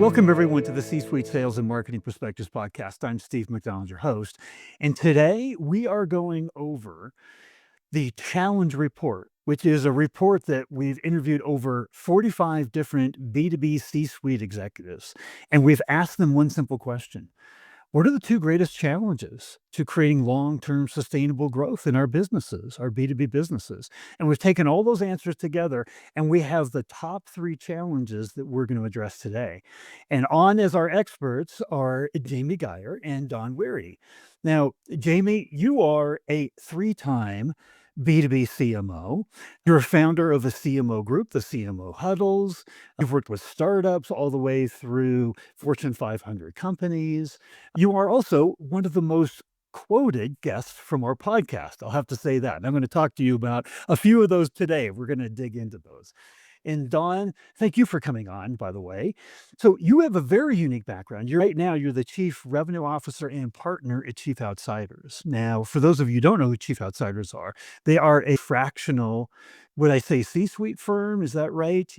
Welcome, everyone, to the C-Suite Sales and Marketing Perspectives podcast. I'm Steve McDonald, your host. And today we are going over the Challenge Report, which is a report that we've interviewed over 45 different B2B C-suite executives. And we've asked them one simple question. What are the two greatest challenges to creating long-term sustainable growth in our businesses, our B2B businesses? And we've taken all those answers together, and we have the top three challenges that we're going to address today. And on as our experts are Jamie Gier and Werry. Now, Jamie, you are a three-time B2B CMO. You're a founder of a CMO group, the CMO Huddles. You've worked with startups all the way through Fortune 500 companies. You are also one of the most quoted guests from our podcast. I'll have to say that. And I'm going to talk to you about a few of those today. We're going to dig into those. And Dawn, thank you for coming on, by the way. So you have a very unique background. Right now, you're the Chief Revenue Officer and Partner at Chief Outsiders. Now, for those of you who don't know who Chief Outsiders are, they are a fractional, would I say C-suite firm? Is that right?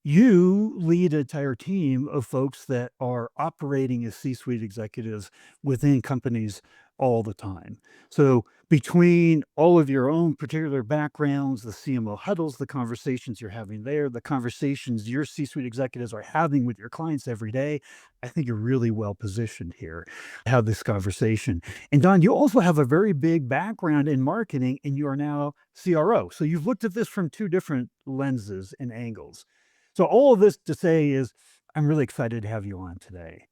You lead an entire team of folks that are operating as C-suite executives within companies all the time. So between all of your own particular backgrounds, the CMO huddles, the conversations you're having there, the conversations your C-suite executives are having with your clients every day, I think you're really well positioned here to have this conversation. And Don, you also have a very big background in marketing, and you are now CRO. So you've looked at this from two different lenses and angles. So all of this to say is, I'm really excited to have you on today.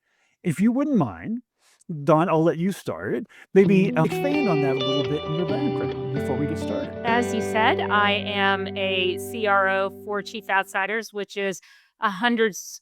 If you wouldn't mind, Don, I'll let you start. Maybe expand on that a little bit in your background before we get started. As you said, I am a CRO for Chief Outsiders, which is 100+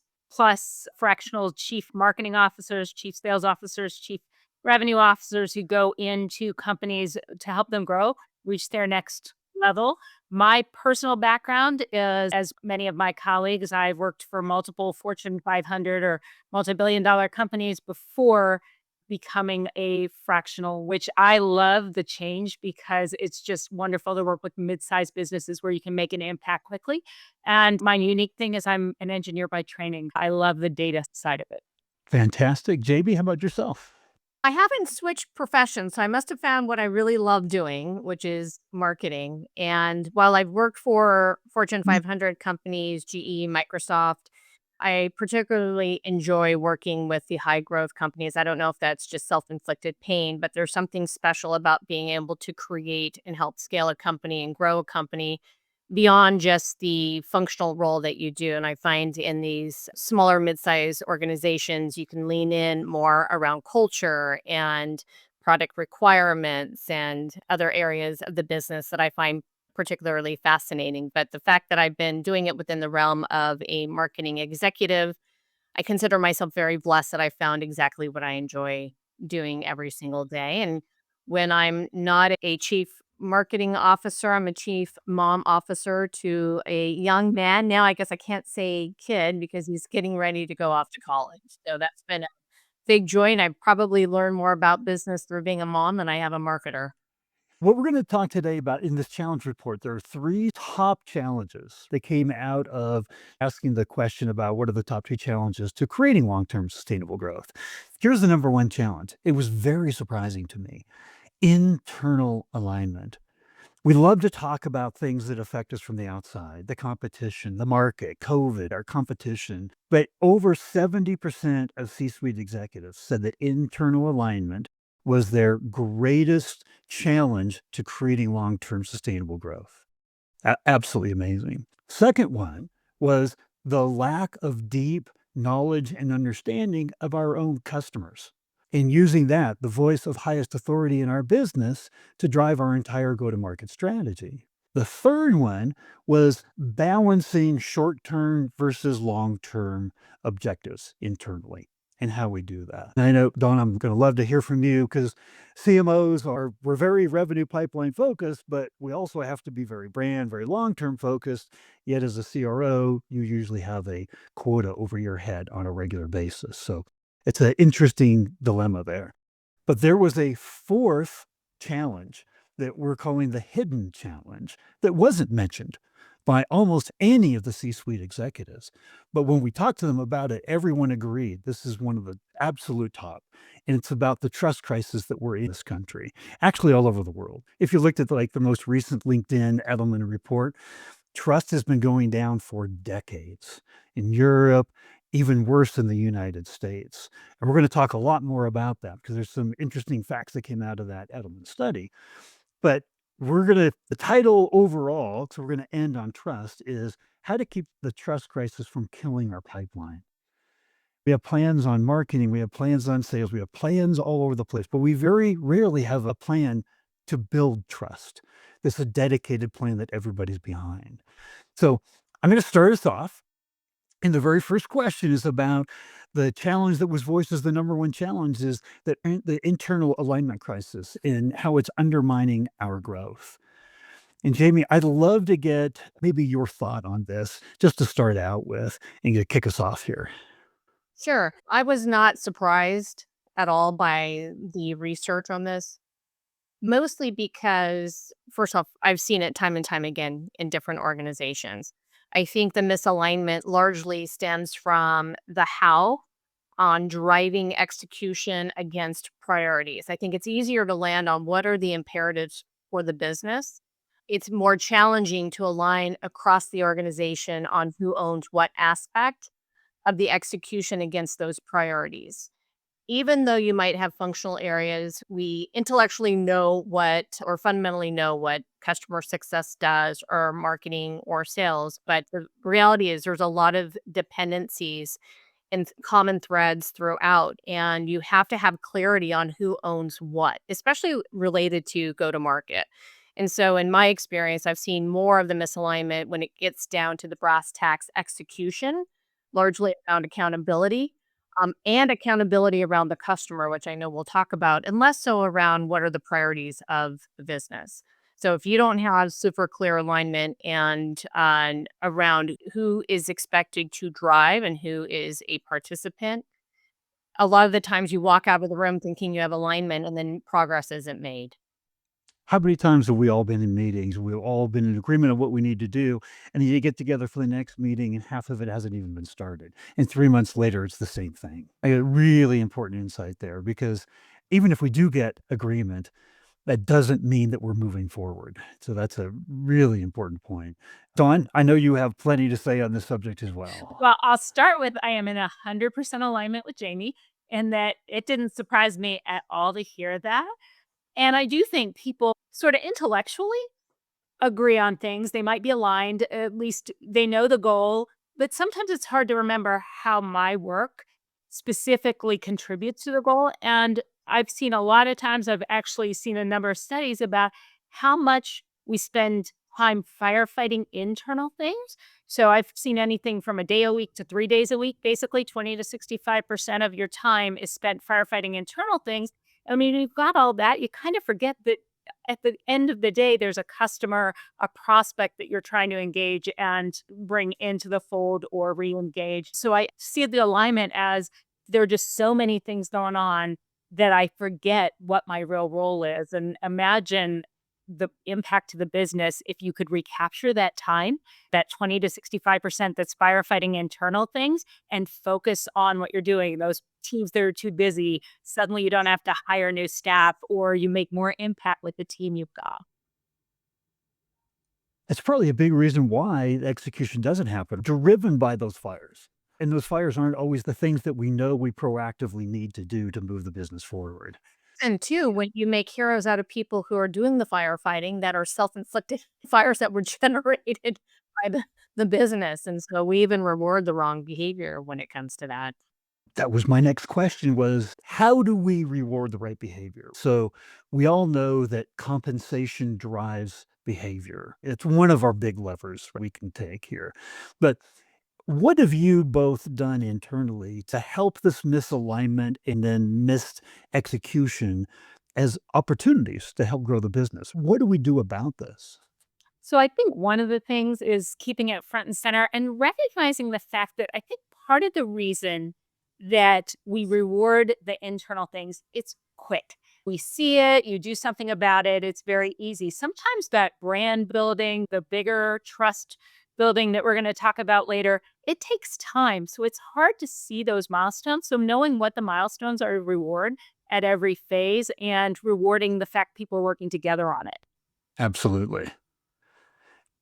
fractional chief marketing officers, chief sales officers, chief revenue officers who go into companies to help them grow, reach their next level. My personal background is, as many of my colleagues, I've worked for multiple Fortune 500 or multi-billion-dollar companies before becoming a fractional, which I love the change because it's just wonderful to work with mid-sized businesses where you can make an impact quickly. And my unique thing is I'm an engineer by training. I love the data side of it. Fantastic. JB, how about yourself? I haven't switched professions, so I must have found what I really love doing, which is marketing. And while I've worked for Fortune 500 companies, GE, Microsoft, I particularly enjoy working with the high growth companies. I don't know if that's just self-inflicted pain, but there's something special about being able to create and help scale a company and grow a company beyond just the functional role that you do. And I find in these smaller, mid-sized organizations, you can lean in more around culture and product requirements and other areas of the business that I find particularly fascinating. But the fact that I've been doing it within the realm of a marketing executive, I consider myself very blessed that I found exactly what I enjoy doing every single day. And when I'm not a chief marketing officer, I'm a chief mom officer to a young man. Now, I guess I can't say kid because he's getting ready to go off to college. So that's been a big joy. And I probably learned more about business through being a mom than I have a marketer. What we're going to talk today about in this challenge report, there are three top challenges that came out of asking the question about what are the top three challenges to creating long-term sustainable growth. Here's the number one challenge. It was very surprising to me. Internal alignment. We love to talk about things that affect us from the outside, the competition, the market, COVID, our competition. But over 70% of C-suite executives said that internal alignment was their greatest challenge to creating long-term sustainable growth. Absolutely amazing. Second one was the lack of deep knowledge and understanding of our own customers, and using that, the voice of highest authority in our business, to drive our entire go-to-market strategy. The third one was balancing short-term versus long-term objectives internally and how we do that. And I know, Dawn, I'm going to love to hear from you because we're very revenue pipeline focused, but we also have to be very brand, very long-term focused. Yet as a CRO, you usually have a quota over your head on a regular basis. So it's an interesting dilemma there. But there was a fourth challenge that we're calling the hidden challenge that wasn't mentioned. by almost any of the C-suite executives. But when we talked to them about it, everyone agreed this is one of the absolute top. And it's about the trust crisis that we're in this country, actually all over the world. If you looked at like the most recent LinkedIn Edelman report, trust has been going down for decades in Europe, even worse in the United States. And we're going to talk a lot more about that because there's some interesting facts that came out of that Edelman study. But the title overall, so we're going to end on trust, is how to keep the trust crisis from killing our pipeline. We have plans on marketing, we have plans on sales, we have plans all over the place, but we very rarely have a plan to build trust. This is a dedicated plan that everybody's behind. So I'm going to start us off. And the very first question is about the challenge that was voiced as the number one challenge is that the internal alignment crisis and how it's undermining our growth. And Jamie, I'd love to get maybe your thought on this just to start out with and to kick us off here. Sure. I was not surprised at all by the research on this, mostly because, first off, I've seen it time and time again in different organizations. I think the misalignment largely stems from the how on driving execution against priorities. I think it's easier to land on what are the imperatives for the business. It's more challenging to align across the organization on who owns what aspect of the execution against those priorities. Even though you might have functional areas, we intellectually know what, or fundamentally know what customer success does, or marketing or sales. But the reality is, there's a lot of dependencies and common threads throughout. And you have to have clarity on who owns what, especially related to go to market. And so, in my experience, I've seen more of the misalignment when it gets down to the brass tacks execution, largely around accountability, and accountability around the customer, which I know we'll talk about, and less so around what are the priorities of the business. So if you don't have super clear alignment and around who is expected to drive and who is a participant, a lot of the times you walk out of the room thinking you have alignment and then progress isn't made. How many times have we all been in meetings? We've all been in agreement of what we need to do, and then you get together for the next meeting, and half of it hasn't even been started. And 3 months later, it's the same thing. A really important insight there because even if we do get agreement, that doesn't mean that we're moving forward. So that's a really important point. Dawn, I know you have plenty to say on this subject as well. Well, I'll start with I am in 100% alignment with Jamie, and that it didn't surprise me at all to hear that. And I do think people sort of intellectually agree on things. They might be aligned, at least they know the goal, but sometimes it's hard to remember how my work specifically contributes to the goal. And I've seen a lot of times, I've actually seen a number of studies about how much we spend time firefighting internal things. So I've seen anything from a day a week to 3 days a week. Basically, 20 to 65% of your time is spent firefighting internal things. I mean, you've got all that. You kind of forget that at the end of the day, there's a customer, a prospect that you're trying to engage and bring into the fold or re-engage. So I see the alignment as there are just so many things going on that I forget what my real role is. And imagine the impact to the business if you could recapture that time, that 20 to 65% that's firefighting internal things, and focus on what you're doing. Those teams that are too busy, suddenly you don't have to hire new staff, or you make more impact with the team you've got. That's probably a big reason why the execution doesn't happen, driven by those fires. And those fires aren't always the things that we know we proactively need to do to move the business forward. And two, when you make heroes out of people who are doing the firefighting that are self-inflicted fires that were generated by the business. And so we even reward the wrong behavior when it comes to that. That was my next question was, how do we reward the right behavior? So we all know that compensation drives behavior. It's one of our big levers we can take here. But what have you both done internally to help this misalignment and then missed execution as opportunities to help grow the business? What do we do about this? So I think one of the things is keeping it front and center and recognizing the fact that I think part of the reason that we reward the internal things, it's quick. We see it, you do something about it, it's very easy. Sometimes that brand building, the bigger trust building that we're going to talk about later, it takes time. So it's hard to see those milestones. So knowing what the milestones are, reward at every phase and rewarding the fact people are working together on it. Absolutely.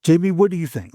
Jamie, what do you think?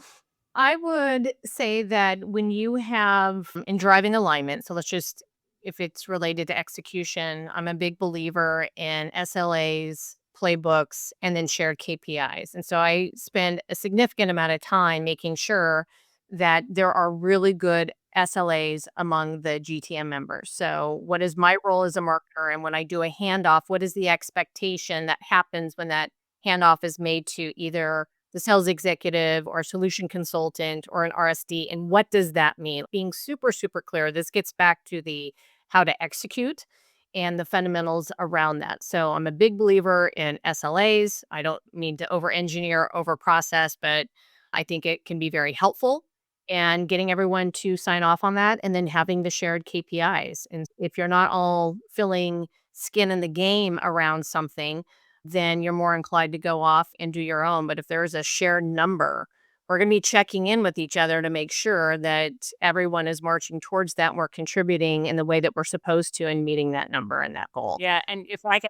I would say that when you have in driving alignment, so let's just, if it's related to execution, I'm a big believer in SLAs, playbooks, and then shared KPIs. And so I spend a significant amount of time making sure that there are really good SLAs among the GTM members. So, what is my role as a marketer? And when I do a handoff, what is the expectation that happens when that handoff is made to either the sales executive or a solution consultant or an RSD? And what does that mean? Being super, super clear. This gets back to the how to execute and the fundamentals around that. So I'm a big believer in SLAs. I don't mean to over engineer, over process, but I think it can be very helpful, and getting everyone to sign off on that and then having the shared KPIs. And if you're not all feeling skin in the game around something, then you're more inclined to go off and do your own. But if there's a shared number, we're going to be checking in with each other to make sure that everyone is marching towards that and we're contributing in the way that we're supposed to and meeting that number and that goal. Yeah. And if I can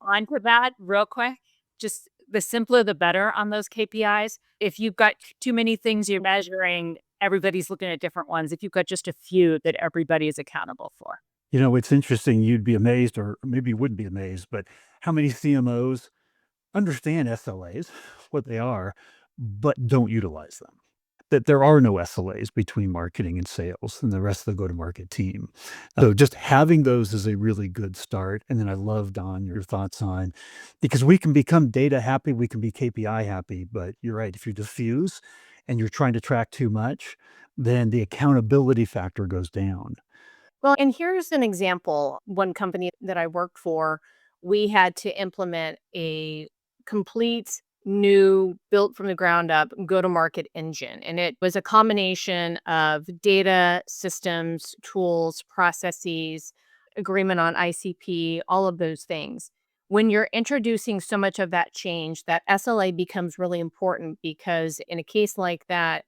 add on to that real quick, just the simpler the better on those KPIs. If you've got too many things you're measuring, everybody's looking at different ones. If you've got just a few that everybody is accountable for. You know, it's interesting. You'd be amazed, or maybe you wouldn't be amazed, but how many CMOs understand SLAs, what they are, but don't utilize them. That there are no SLAs between marketing and sales and the rest of the go-to-market team. So just having those is a really good start. And then I love, Don, your thoughts on, because we can become data happy, we can be KPI happy, but you're right. If you diffuse and you're trying to track too much, then the accountability factor goes down. Well, and here's an example. One company that I worked for, we had to implement a complete new, built from the ground up go to market engine. And it was a combination of data, systems, tools, processes, agreement on ICP, all of those things. When you're introducing so much of that change, that SLA becomes really important, because in a case like that,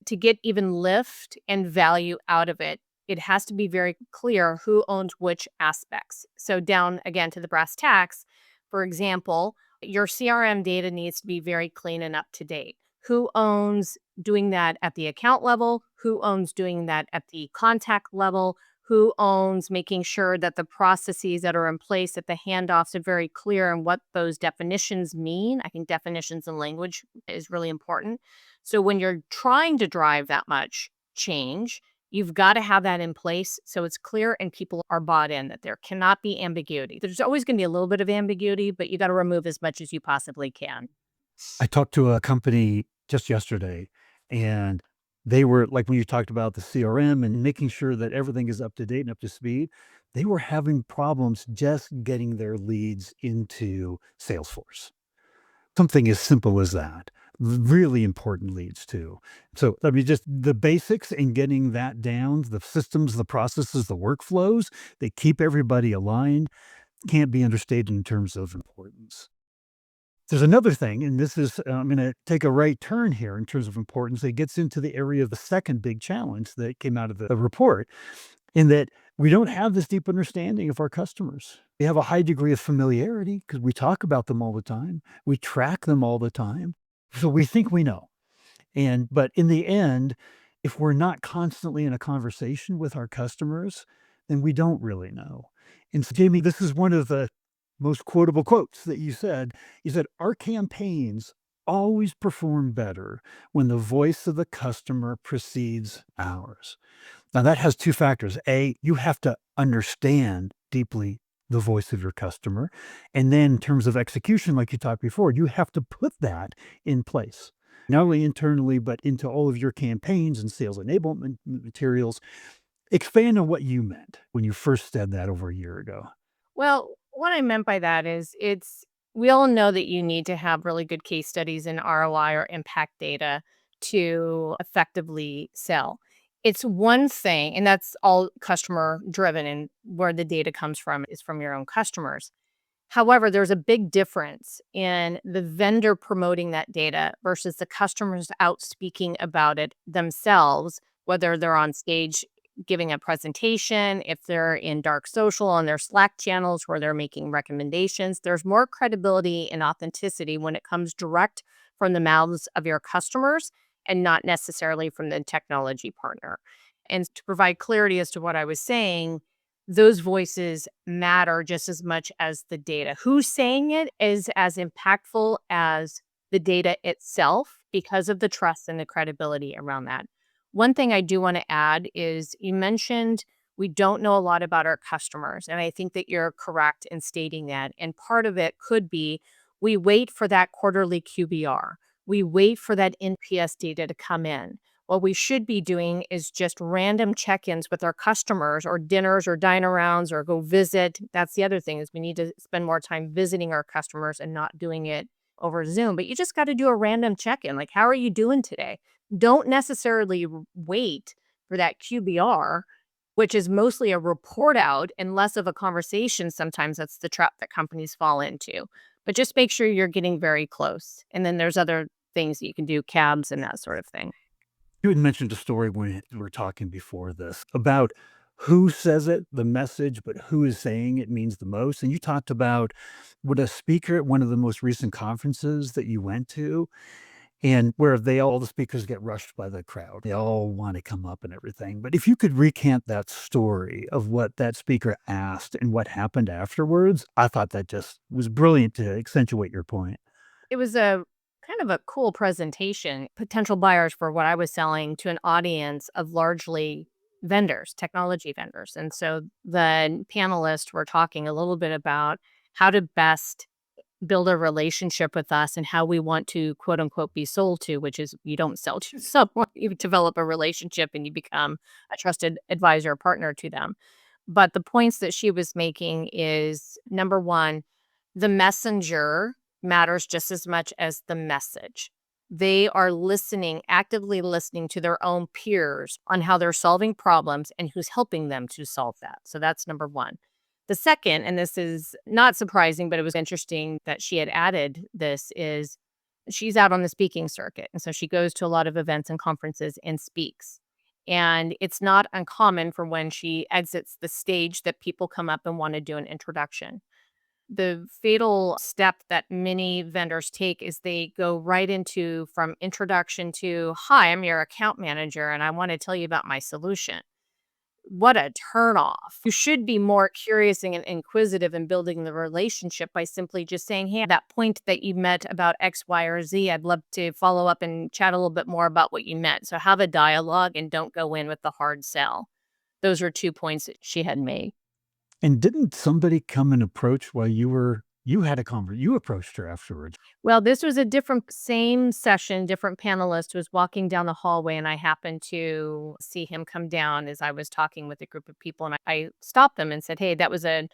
to get even lift and value out of it, it has to be very clear who owns which aspects. So, down again to the brass tacks, for example, your CRM data needs to be very clean and up to date. Who owns doing that at the account level? Who owns doing that at the contact level? Who owns making sure that the processes that are in place at the handoffs are very clear and what those definitions mean? I think definitions and language is really important. So when you're trying to drive that much change, you've got to have that in place so it's clear and people are bought in, that there cannot be ambiguity. There's always going to be a little bit of ambiguity, but you got to remove as much as you possibly can. I talked to a company just yesterday, and they were like, when you talked about the CRM and making sure that everything is up to date and up to speed, they were having problems just getting their leads into Salesforce. Something as simple as that. Really important leads too. So, I mean, just the basics and getting that down, the systems, the processes, the workflows, they keep everybody aligned, can't be understated in terms of importance. There's another thing, and this is, I'm going to take a right turn here in terms of importance. It gets into the area of the second big challenge that came out of the report, in that we don't have this deep understanding of our customers. We have a high degree of familiarity because we talk about them all the time. We track them all the time. So we think we know. But in the end, if we're not constantly in a conversation with our customers, then we don't really know. And so, Jamie, this is one of the most quotable quotes that you said. You said, our campaigns always perform better when the voice of the customer precedes ours. Now, that has two factors. A, you have to understand deeply the voice of your customer. And then in terms of execution, like you talked before, you have to put that in place, not only internally, but into all of your campaigns and sales enablement materials. Expand on what you meant when you first said that over a year ago. Well, what I meant by that is we all know that you need to have really good case studies in ROI or impact data to effectively sell. It's one thing, and that's all customer driven, and where the data comes from is from your own customers. However, there's a big difference in the vendor promoting that data versus the customers out speaking about it themselves, whether they're on stage giving a presentation, if they're in dark social on their Slack channels where they're making recommendations. There's more credibility and authenticity when it comes direct from the mouths of your customers and not necessarily from the technology partner. And to provide clarity as to what I was saying, those voices matter just as much as the data. Who's saying it is as impactful as the data itself because of the trust and the credibility around that. One thing I do want to add is you mentioned we don't know a lot about our customers. And I think that you're correct in stating that. And part of it could be we wait for that quarterly QBR, we wait for that NPS data to come in. What we should be doing is just random check-ins with our customers or dinners or dine-arounds or go visit. That's the other thing is we need to spend more time visiting our customers and not doing it over Zoom. But you just got to do a random check-in. Like, how are you doing today? Don't necessarily wait for that QBR, which is mostly a report out and less of a conversation. Sometimes that's the trap that companies fall into. But just make sure you're getting very close. And then there's other things that you can do, cabs and that sort of thing. You had mentioned a story when we were talking before this about who says it, the message, but who is saying it means the most. And you talked about what a speaker at one of the most recent conferences that you went to, and where all the speakers get rushed by the crowd. They all want to come up and everything. But if you could recant that story of what that speaker asked and what happened afterwards, I thought that just was brilliant to accentuate your point. It was a kind of a cool presentation, potential buyers for what I was selling to an audience of largely vendors, technology vendors. And so the panelists were talking a little bit about how to best build a relationship with us and how we want to quote unquote be sold to, which is you don't sell to someone, you develop a relationship and you become a trusted advisor or partner to them. But the points that she was making is number one, the messenger matters just as much as the message. They are listening, actively listening to their own peers on how they're solving problems and who's helping them to solve that. So that's number one. The second, and this is not surprising, but it was interesting that she had added this, is she's out on the speaking circuit. And so she goes to a lot of events and conferences and speaks. And it's not uncommon for when she exits the stage that people come up and want to do an introduction. The fatal step that many vendors take is they go right into from introduction to, hi, I'm your account manager, and I want to tell you about my solution. What a turnoff. You should be more curious and inquisitive in building the relationship by simply just saying, hey, that point that you met about X, Y, or Z, I'd love to follow up and chat a little bit more about what you meant. So have a dialogue and don't go in with the hard sell. Those are 2 points that she had made. And didn't somebody come and approach while you had a you approached her afterwards? Well, this was a different same session, different panelist was walking down the hallway, and I happened to see him come down as I was talking with a group of people, and I stopped them and said, "Hey, that was a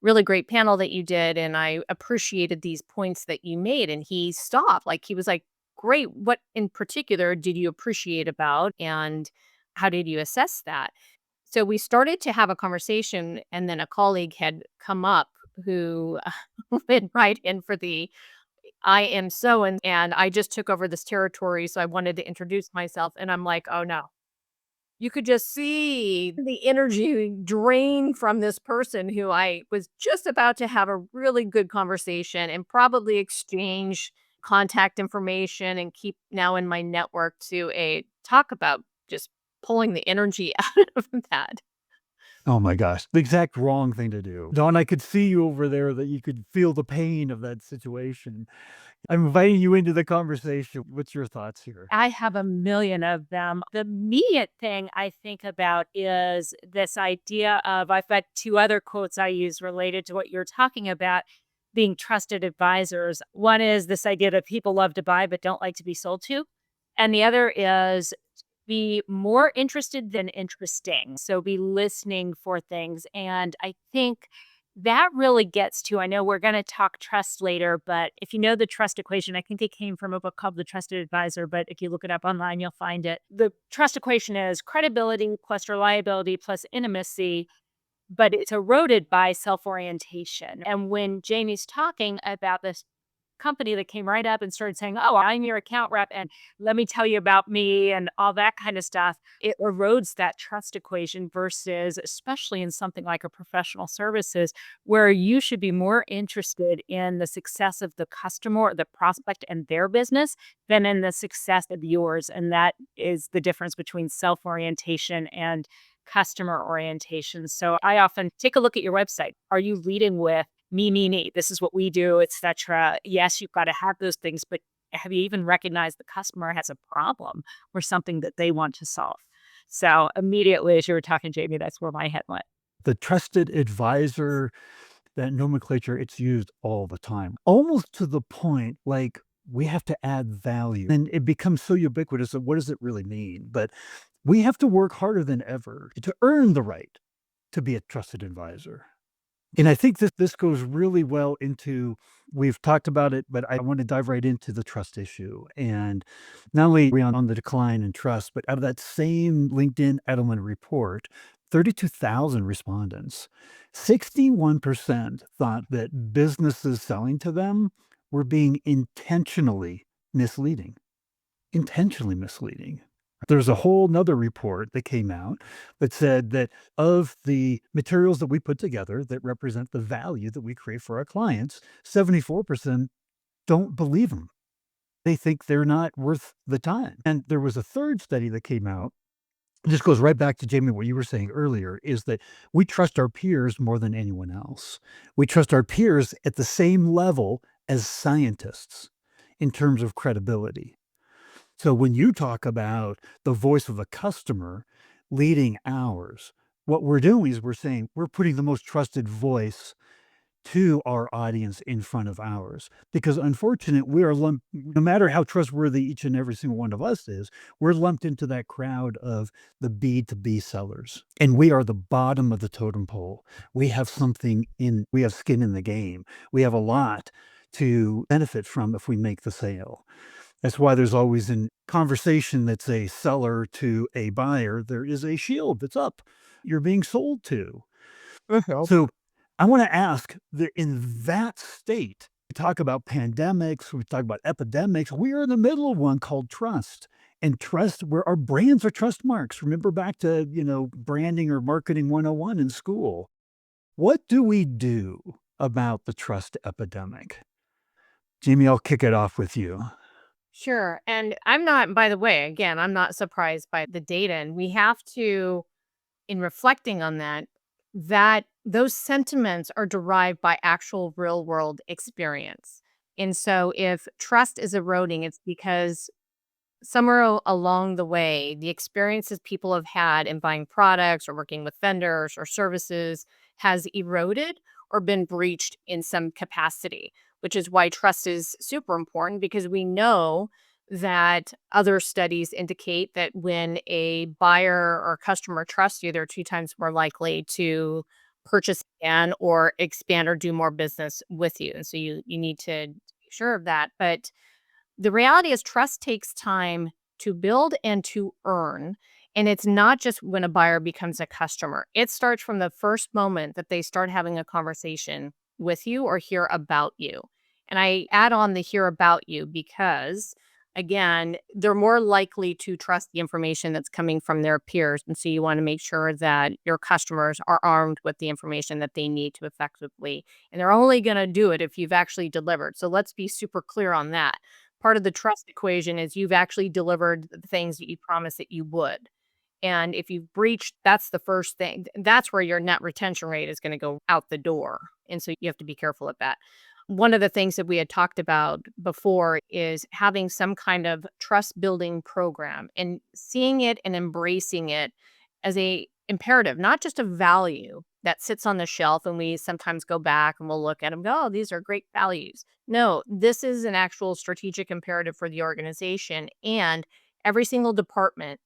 really great panel that you did, and I appreciated these points that you made." And he stopped, like, he was like, "Great. What in particular did you appreciate about, and how did you assess that?" So we started to have a conversation, and then a colleague had come up who went right in for the I am so and I just took over this territory, so I wanted to introduce myself, and I'm like, "Oh, no." You could just see the energy drain from this person who I was just about to have a really good conversation and probably exchange contact information and keep now in my network to talk about just pulling the energy out of that. Oh my gosh, the exact wrong thing to do. Dawn, I could see you over there that you could feel the pain of that situation. I'm inviting you into the conversation. What's your thoughts here? I have a million of them. The immediate thing I think about is this idea of I've got two other quotes I use related to what you're talking about being trusted advisors. One is this idea that people love to buy but don't like to be sold to. And the other is be more interested than interesting. So be listening for things. And I think that really gets to, I know we're going to talk trust later, but if you know the trust equation, I think it came from a book called The Trusted Advisor, but if you look it up online, you'll find it. The trust equation is credibility plus reliability plus intimacy but it's eroded by self-orientation. And when Jamie's talking about this company that came right up and started saying, "Oh, I'm your account rep, and let me tell you about me," and all that kind of stuff, it erodes that trust equation versus, especially in something like a professional services, where you should be more interested in the success of the customer or the prospect and their business than in the success of yours. And that is the difference between self orientation and customer orientation. So I often take a look at your website. Are you leading with me, this is what we do, etc.? Yes, you've got to have those things, but have you even recognized the customer has a problem or something that they want to solve? So immediately as you were talking, Jamie, that's where my head went. The trusted advisor, that nomenclature, it's used all the time, almost to the point like we have to add value. And it becomes so ubiquitous of what does it really mean? But we have to work harder than ever to earn the right to be a trusted advisor. And I think this goes really well into, we've talked about it, but I want to dive right into the trust issue. And not only are we on the decline in trust, but out of that same LinkedIn Edelman report, 32,000 respondents, 61% thought that businesses selling to them were being intentionally misleading. There's a whole nother report that came out that said that of the materials that we put together that represent the value that we create for our clients, 74% don't believe them. They think they're not worth the time. And there was a third study that came out. This goes right back to Jamie, what you were saying earlier, is that we trust our peers more than anyone else. We trust our peers at the same level as scientists in terms of credibility. So when you talk about the voice of the customer leading ours, what we're doing is we're saying we're putting the most trusted voice to our audience in front of ours. Because unfortunately, we are lumped, no matter how trustworthy each and every single one of us is, we're lumped into that crowd of the B2B sellers. And we are the bottom of the totem pole. We have we have skin in the game. We have a lot to benefit from if we make the sale. That's why there's always in conversation that's a seller to a buyer, there is a shield that's up. You're being sold to. So I want to ask that in that state, we talk about pandemics, we talk about epidemics. We are in the middle of one called trust. And trust, where our brands are trust marks. Remember back to, branding or marketing 101 in school. What do we do about the trust epidemic? Jamie, I'll kick it off with you. Sure. And I'm not, by the way, again, I'm not surprised by the data. And we have to, in reflecting on that those sentiments are derived by actual real world experience. And so if trust is eroding, it's because somewhere along the way, the experiences people have had in buying products or working with vendors or services has eroded or been breached in some capacity, which is why trust is super important because we know that other studies indicate that when a buyer or customer trusts you, they're 2 times more likely to purchase again or expand or do more business with you. And so you need to be sure of that. But the reality is trust takes time to build and to earn. And it's not just when a buyer becomes a customer. It starts from the first moment that they start having a conversation with you or hear about you. And I add on the hear about you because, again, they're more likely to trust the information that's coming from their peers. And so you want to make sure that your customers are armed with the information that they need to effectively. And they're only going to do it if you've actually delivered. So let's be super clear on that. Part of the trust equation is you've actually delivered the things that you promised that you would. And if you've breached, that's the first thing. That's where your net retention rate is going to go out the door. And so you have to be careful of that. One of the things that we had talked about before is having some kind of trust building program and seeing it and embracing it as a imperative, not just a value that sits on the shelf and we sometimes go back and we'll look at them and go, oh, these are great values. No, this is an actual strategic imperative for the organization. And every single department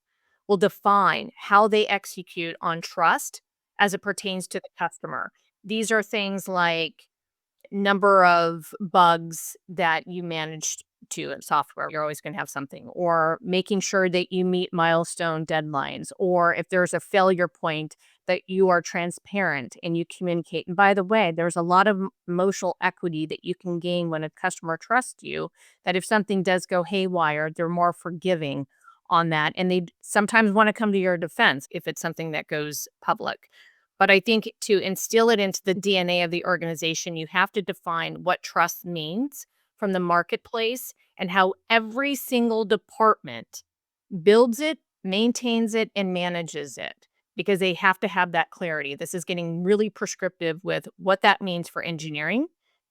will define how they execute on trust as it pertains to the customer. These are things like number of bugs that you managed to in software. You're always going to have something, or making sure that you meet milestone deadlines, or if there's a failure point, that you are transparent and you communicate. And by the way, there's a lot of emotional equity that you can gain when a customer trusts you, that if something does go haywire, they're more forgiving on that. And they sometimes want to come to your defense if it's something that goes public. But I think to instill it into the DNA of the organization, you have to define what trust means from the marketplace and how every single department builds it, maintains it, and manages it, because they have to have that clarity. This is getting really prescriptive with what that means for engineering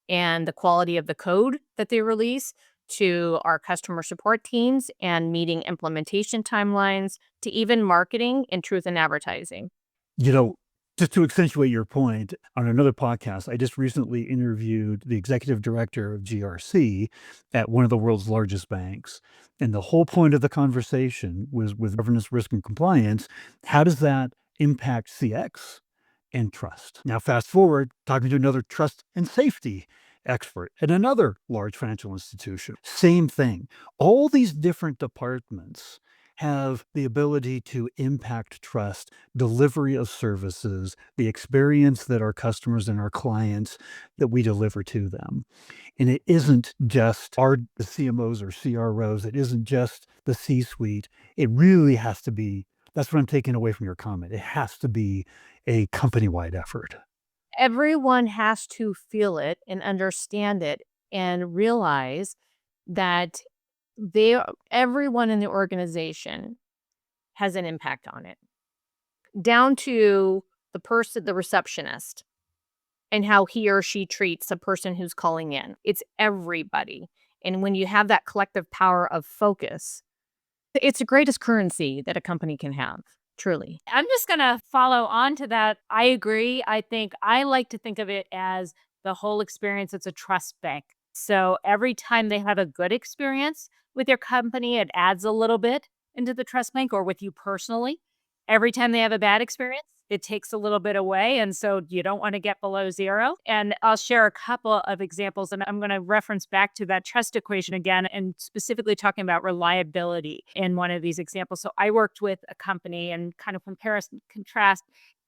and the quality of the code that they release to our customer support teams and meeting implementation timelines to even marketing and truth in advertising. You know, just to accentuate your point, on another podcast, I just recently interviewed the executive director of GRC at one of the world's largest banks. And the whole point of the conversation was with governance, risk, and compliance. How does that impact CX and trust? Now, fast forward, talking to another trust and safety expert at another large financial institution. Same thing. All these different departments have the ability to impact trust, delivery of services, the experience that our customers and our clients that we deliver to them. And it isn't just the CMOs or CROs, it isn't just the C-suite. It really has to be, that's what I'm taking away from your comment. It has to be a company-wide effort. Everyone has to feel it and understand it and realize that everyone in the organization has an impact on it, down to the person, the receptionist, and how he or she treats the person who's calling in. It's everybody. And when you have that collective power of focus, it's the greatest currency that a company can have, truly. I'm just going to follow on to that. I agree. I think I like to think of it as the whole experience. It's a trust bank. So every time they have a good experience with your company, it adds a little bit into the trust bank, or with you personally. Every time they have a bad experience, it takes a little bit away. And so you don't want to get below zero. And I'll share a couple of examples. And I'm going to reference back to that trust equation again, and specifically talking about reliability in one of these examples. So I worked with a company, and kind of contrast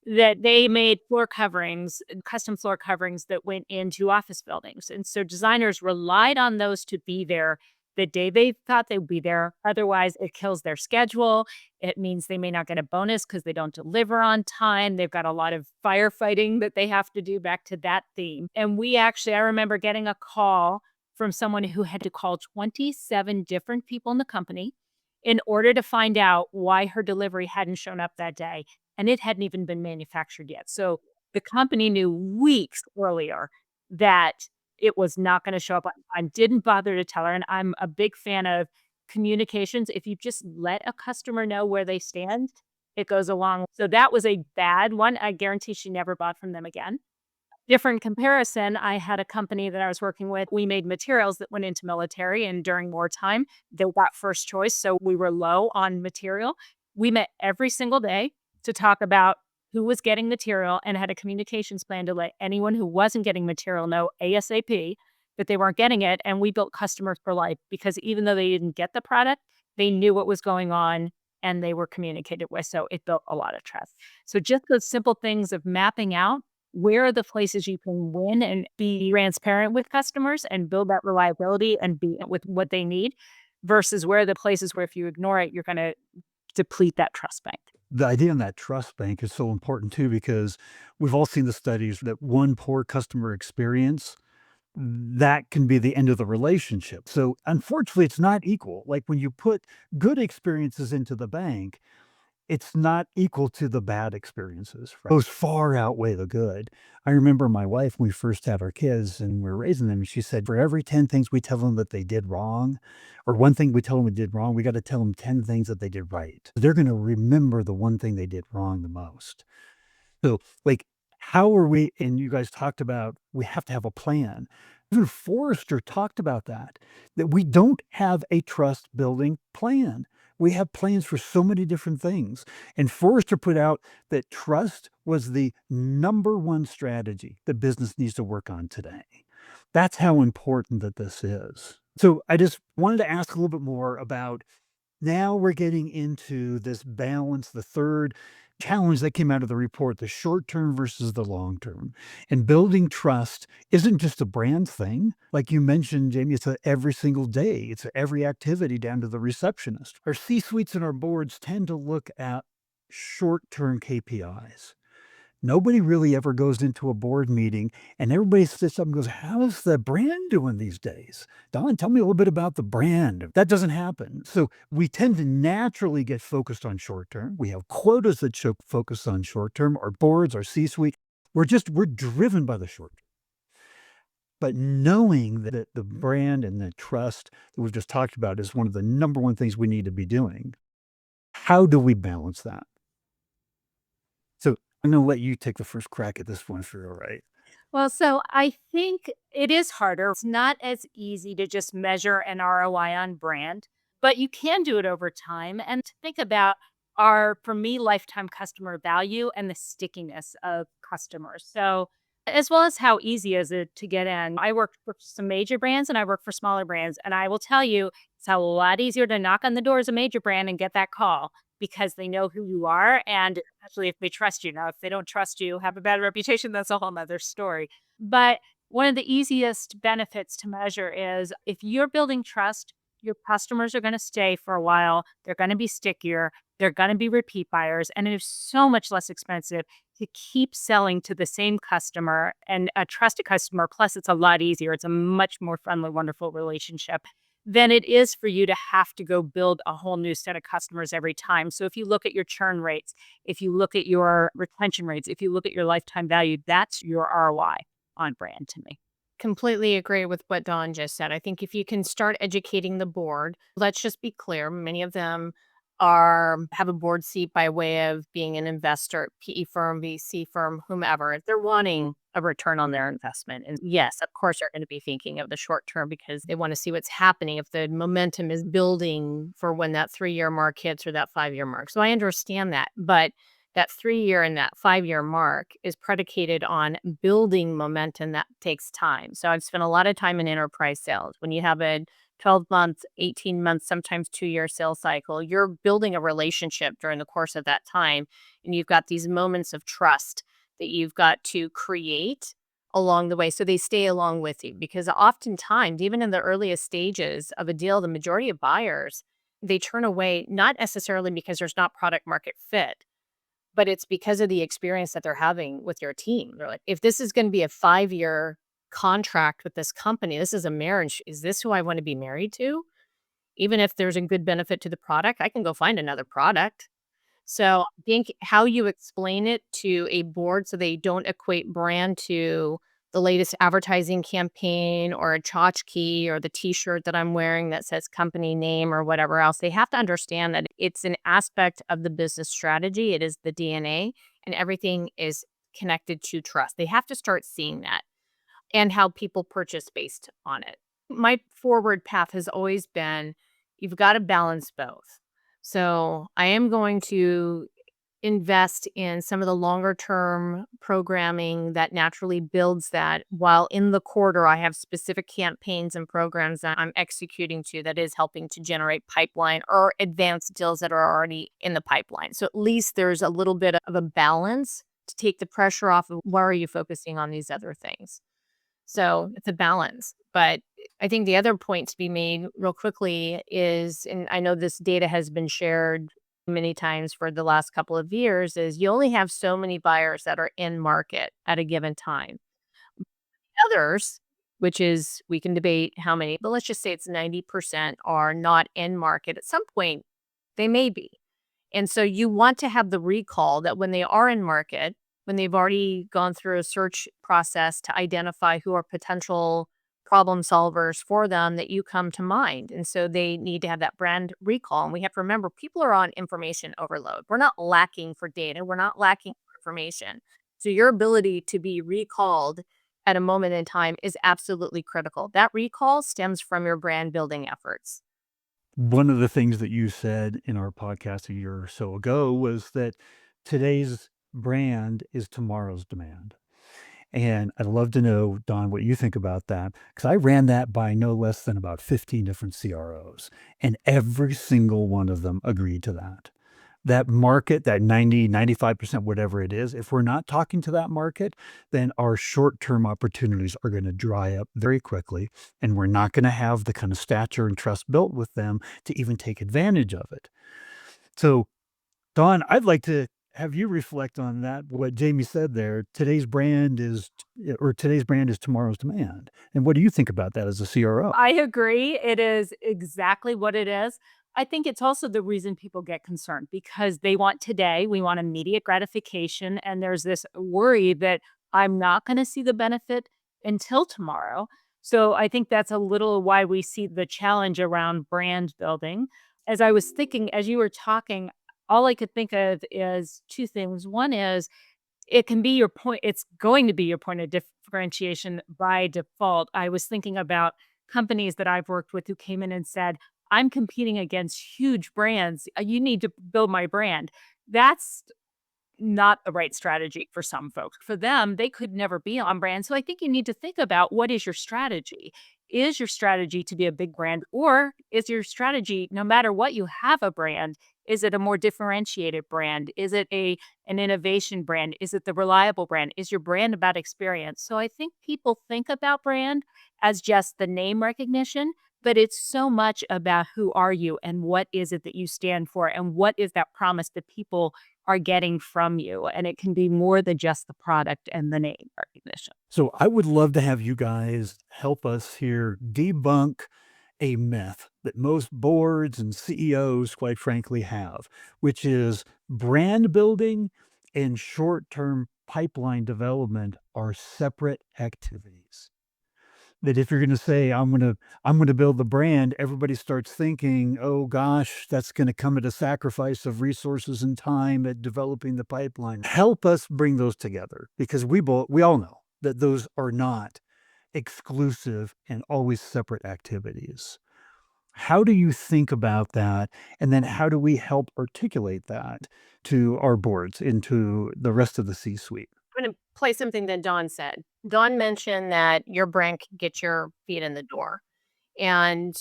that they made floor coverings, custom floor coverings that went into office buildings. And so designers relied on those to be there the day they thought they would be there. Otherwise, it kills their schedule. It means they may not get a bonus because they don't deliver on time. They've got a lot of firefighting that they have to do, back to that theme. And I remember getting a call from someone who had to call 27 different people in the company in order to find out why her delivery hadn't shown up that day. And it hadn't even been manufactured yet. So the company knew weeks earlier that it was not going to show up on time, didn't bother to tell her. And I'm a big fan of communications. If you just let a customer know where they stand, it goes along. So that was a bad one. I guarantee she never bought from them again. Different comparison, I had a company that I was working with. We made materials that went into military, and during wartime, they got first choice. So we were low on material. We met every single day to talk about who was getting material, and had a communications plan to let anyone who wasn't getting material know ASAP that they weren't getting it. And we built customers for life, because even though they didn't get the product, they knew what was going on and they were communicated with. So it built a lot of trust. So just those simple things of mapping out where are the places you can win and be transparent with customers and build that reliability and be with what they need, versus where are the places where if you ignore it, you're going to deplete that trust bank. The idea on that trust bank is so important too, because we've all seen the studies that one poor customer experience, that can be the end of the relationship. So unfortunately, it's not equal. Like when you put good experiences into the bank, it's not equal to the bad experiences. Right? Those far outweigh the good. I remember my wife, when we first had our kids and we were raising them, she said, for every 10 things we tell them that they did wrong, or one thing we tell them we did wrong, we got to tell them 10 things that they did right. They're going to remember the one thing they did wrong the most. So, like, how are we? And you guys talked about we have to have a plan. Even Forrester talked about that we don't have a trust building plan. We have plans for so many different things. And Forrester put out that trust was the number one strategy that business needs to work on today. That's how important that this is. So I just wanted to ask a little bit more about, now we're getting into this balance, the third challenge that came out of the report, the short term versus the long term. And building trust isn't just a brand thing. Like you mentioned, Jamie, it's every single day, it's every activity down to the receptionist. Our C suites and our boards tend to look at short term KPIs. Nobody really ever goes into a board meeting and everybody sits up and goes, "How's the brand doing these days? Don, tell me a little bit about the brand." That doesn't happen. So we tend to naturally get focused on short term. We have quotas that focus on short term, our boards, our C suite. We're driven by the short term. But knowing that the brand and the trust that we've just talked about is one of the number one things we need to be doing. How do we balance that? So I'm going to let you take the first crack at this one if you're all right. Well, so I think it is harder. It's not as easy to just measure an ROI on brand, but you can do it over time and think about our, for me, lifetime customer value and the stickiness of customers. So, as well as how easy is it to get in. I work for some major brands and I work for smaller brands. And I will tell you, it's a lot easier to knock on the door as a major brand and get that call because they know who you are. And especially if they trust you. Now, if they don't trust you, have a bad reputation, that's a whole nother story. But one of the easiest benefits to measure is if you're building trust, your customers are going to stay for a while. They're going to be stickier. They're going to be repeat buyers. And it is so much less expensive to keep selling to the same customer and a trusted customer. Plus, it's a lot easier. It's a much more friendly, wonderful relationship than it is for you to have to go build a whole new set of customers every time. So if you look at your churn rates, if you look at your retention rates, if you look at your lifetime value, that's your ROI on brand to me. Completely agree with what Dawn just said. I think if you can start educating the board, let's just be clear, many of them have a board seat by way of being an investor, PE firm, VC firm, whomever. They're wanting a return on their investment. And yes, of course, they're going to be thinking of the short term because they want to see what's happening, if the momentum is building for when that 3-year mark hits or that 5-year mark. So I understand that. But that 3-year and that 5-year mark is predicated on building momentum that takes time. So I've spent a lot of time in enterprise sales. When you have a 12 months, 18 months, sometimes 2-year sales cycle, you're building a relationship during the course of that time. And you've got these moments of trust that you've got to create along the way so they stay along with you. Because oftentimes, even in the earliest stages of a deal, the majority of buyers, they turn away, not necessarily because there's not product market fit, but it's because of the experience that they're having with your team. They're like, if this is going to be a 5-year contract with this company, this is a marriage. Is this who I want to be married to? Even if there's a good benefit to the product, I can go find another product. So I think how you explain it to a board so they don't equate brand to the latest advertising campaign or a tchotchke or the t-shirt that I'm wearing that says company name or whatever else. They have to understand that it's an aspect of the business strategy. It is the DNA and everything is connected to trust. They have to start seeing that and how people purchase based on it. My forward path has always been you've got to balance both. So I am going to invest in some of the longer term programming that naturally builds that, while in the quarter I have specific campaigns and programs that I'm executing to that is helping to generate pipeline or advanced deals that are already in the pipeline. So at least there's a little bit of a balance to take the pressure off of why are you focusing on these other things. So it's a balance. But I think the other point to be made real quickly is, and I know this data has been shared many times for the last couple of years, is you only have so many buyers that are in market at a given time. Others, which is, we can debate how many, but let's just say it's 90% are not in market. At some point, they may be. And so you want to have the recall that when they are in market, when they've already gone through a search process to identify who are potential problem solvers for them, that you come to mind. And so they need to have that brand recall. And we have to remember people are on information overload. We're not lacking for data. We're not lacking for information. So your ability to be recalled at a moment in time is absolutely critical. That recall stems from your brand building efforts. One of the things that you said in our podcast a year or so ago was that today's brand is tomorrow's demand. And I'd love to know, Don, what you think about that, because I ran that by no less than about 15 different CROs, and every single one of them agreed to that. That market, that 90, 95%, whatever it is, if we're not talking to that market, then our short-term opportunities are going to dry up very quickly, and we're not going to have the kind of stature and trust built with them to even take advantage of it. So, Don, I'd like to have you reflect on that, what Jamie said there. Today's brand is tomorrow's demand. And what do you think about that as a CRO? I agree. It is exactly what it is. I think it's also the reason people get concerned because they want today, we want immediate gratification. And there's this worry that I'm not going to see the benefit until tomorrow. So I think that's a little why we see the challenge around brand building. As I was thinking, as you were talking, all I could think of is two things. One is it can be your point it's going to be your point of differentiation by default. I was thinking about companies that I've worked with who came in and said, "I'm competing against huge brands. You need to build my brand." That's not the right strategy for some folks. For them, they could never be on brand. So I think you need to think about what is your strategy? Is your strategy to be a big brand, or is your strategy, no matter what you have a brand, is it a more differentiated brand? Is it an innovation brand? Is it the reliable brand? Is your brand about experience? So I think people think about brand as just the name recognition, but it's so much about who are you and what is it that you stand for and what is that promise that people are getting from you. And it can be more than just the product and the name recognition. So I would love to have you guys help us here debunk a myth that most boards and CEOs, quite frankly, have, which is brand building and short-term pipeline development are separate activities. That if you're gonna say, I'm gonna build the brand, everybody starts thinking, "Oh gosh, that's gonna come at a sacrifice of resources and time at developing the pipeline." Help us bring those together because we all know that those are not exclusive and always separate activities. How do you think about that? And then how do we help articulate that to our boards and to the rest of the C-suite? I'm going to play something that Dawn said. Dawn mentioned that your brand can get your feet in the door, and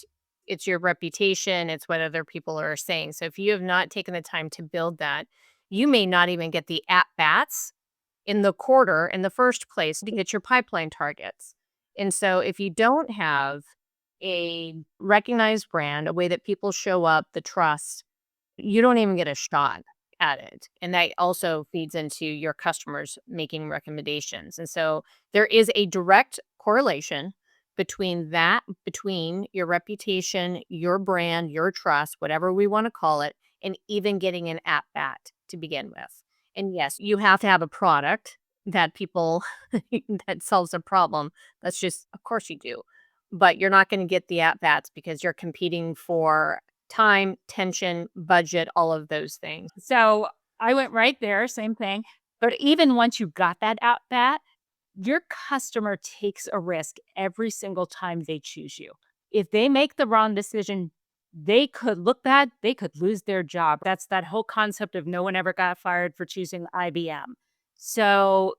it's your reputation, it's what other people are saying. So if you have not taken the time to build that, you may not even get the at bats in the quarter in the first place to get your pipeline targets. And so if you don't have a recognized brand, a way that people show up, the trust, you don't even get a shot at it. And that also feeds into your customers making recommendations. And so there is a direct correlation between your reputation, your brand, your trust, whatever we want to call it, and even getting an at bat to begin with. And yes, you have to have a product that people that solves a problem. That's just, of course you do. But you're not going to get the at bats because you're competing for time, tension, budget, all of those things. So I went right there, same thing. But even once you got that at bat, your customer takes a risk every single time they choose you. If they make the wrong decision, they could look bad, they could lose their job. That's that whole concept of no one ever got fired for choosing IBM. So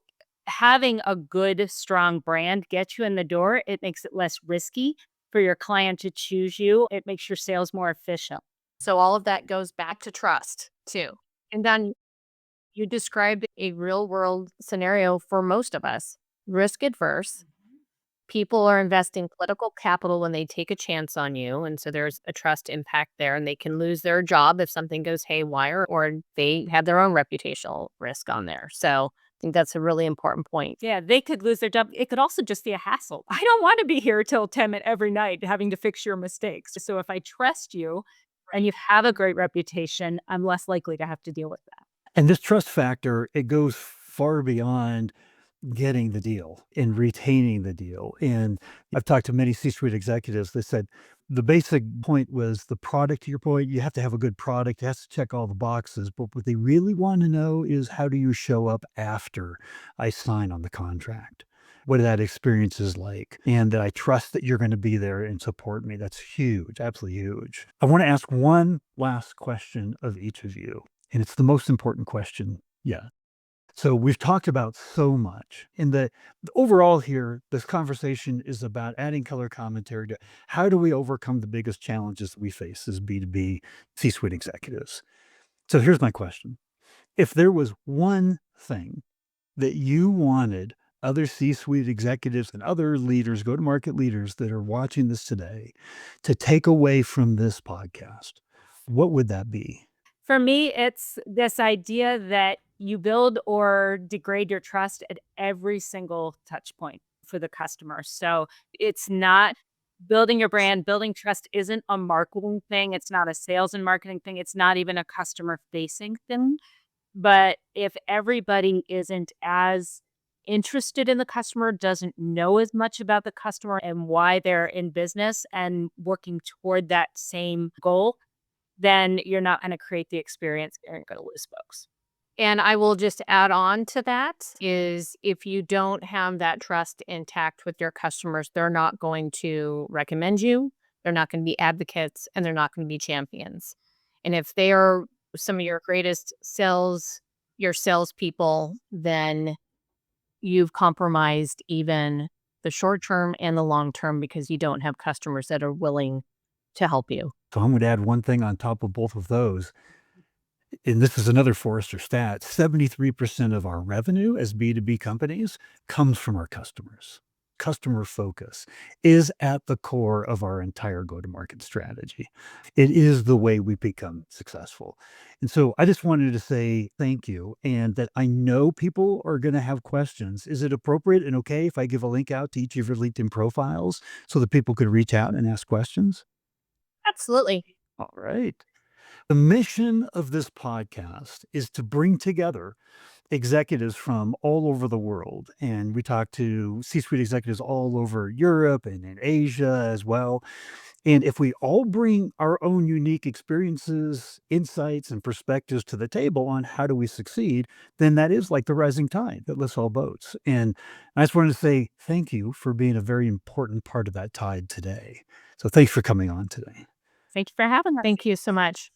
having a good, strong brand get you in the door, it makes it less risky for your client to choose you. It makes your sales more efficient. So all of that goes back to trust too. And then you described a real world scenario for most of us, risk adverse. People are investing political capital when they take a chance on you. And so there's a trust impact there, and they can lose their job if something goes haywire or they have their own reputational risk on there. So I think that's a really important point. Yeah, they could lose their job. It could also just be a hassle. I don't want to be here till 10 every night having to fix your mistakes. So if I trust you and you have a great reputation, I'm less likely to have to deal with that. And this trust factor, it goes far beyond getting the deal and retaining the deal. And I've talked to many C-suite executives that said the basic point was the product. To your point, you have to have a good product. It has to check all the boxes. But what they really want to know is how do you show up after I sign on the contract? What that experience is like, and that I trust that you're going to be there and support me. That's huge, absolutely huge. I want to ask one last question of each of you, and it's the most important question yet. So we've talked about so much. And the overall here, this conversation is about adding color commentary to how do we overcome the biggest challenges we face as B2B C-suite executives. So here's my question. If there was one thing that you wanted other C-suite executives and other leaders, go-to-market leaders that are watching this today to take away from this podcast, what would that be? For me, it's this idea that you build or degrade your trust at every single touch point for the customer. So it's not building your brand, building trust isn't a marketing thing. It's not a sales and marketing thing. It's not even a customer facing thing. But if everybody isn't as interested in the customer, doesn't know as much about the customer and why they're in business and working toward that same goal, then you're not going to create the experience. You're going to lose folks. And I will just add on to that is if you don't have that trust intact with your customers, they're not going to recommend you. They're not going to be advocates and they're not going to be champions. And if they are some of your greatest your salespeople, then you've compromised even the short term and the long term because you don't have customers that are willing to help you. So I'm going to add one thing on top of both of those. And this is another Forrester stat, 73% of our revenue as B2B companies comes from our customers. Customer focus is at the core of our entire go-to-market strategy. It is the way we become successful. And so I just wanted to say thank you and that I know people are going to have questions. Is it appropriate and okay if I give a link out to each of your LinkedIn profiles so that people could reach out and ask questions? Absolutely. All right. The mission of this podcast is to bring together executives from all over the world. And we talk to C-suite executives all over Europe and in Asia as well. And if we all bring our own unique experiences, insights, and perspectives to the table on how do we succeed, then that is like the rising tide that lifts all boats. And I just wanted to say thank you for being a very important part of that tide today. So thanks for coming on today. Thank you for having us. Thank you so much.